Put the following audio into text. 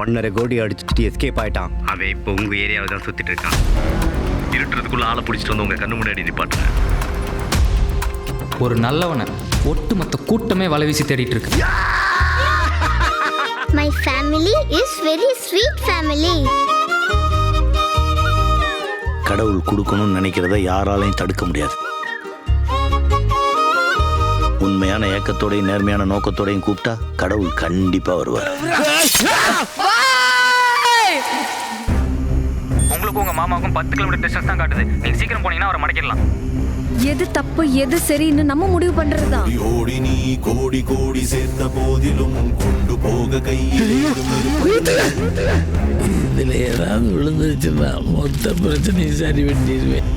1.5 கோடி அடிச்சுட்டு எஸ்கேப் ஆயிட்டான். அவன் இப்போ உங்க ஏரியாவை தான் சுத்திட்டு இருக்கான். இருட்டுறதுக்குள்ள ஆளை பிடிச்சிட்டு வந்து உங்க கண்ணு முன்னாடி நிப்பாட்டுங்க. ஒரு நல்லவனை ஒட்டுமொத்த கூட்டமே வலை வீசி தேடிட்டு இருக்கு. My family is very sweet family. கடவுள் கொடுக்கணும்னு நினைக்கிறத யாராலையும் தடுக்க முடியாது. உண்மையான ஏக்கத்தோடையும் நேர்மையான நோக்கத்தோடையும் கூப்பிட்டா கடவுள் கண்டிப்பா வருவார். உங்களுக்கு உங்க மாமாவுக்கும் 10 கிலோமீட்டர் டிஸ்டன்ஸ் தான் காட்டுது. நீங்க சீக்கிரம் போனீங்கன்னா அவரை மடக்கிடலாம். எது தப்பு எது சரின்னு நம்ம முடிவு பண்றதுதான். ஓடி நீ கோடி கோடி சேர்த்த போதிலும் கொண்டு போக கையில் இதுல ஏதாவது விழுந்துச்சுன்னா மொத்த பிரச்சனையும் சரி பண்ணிடுவேன்.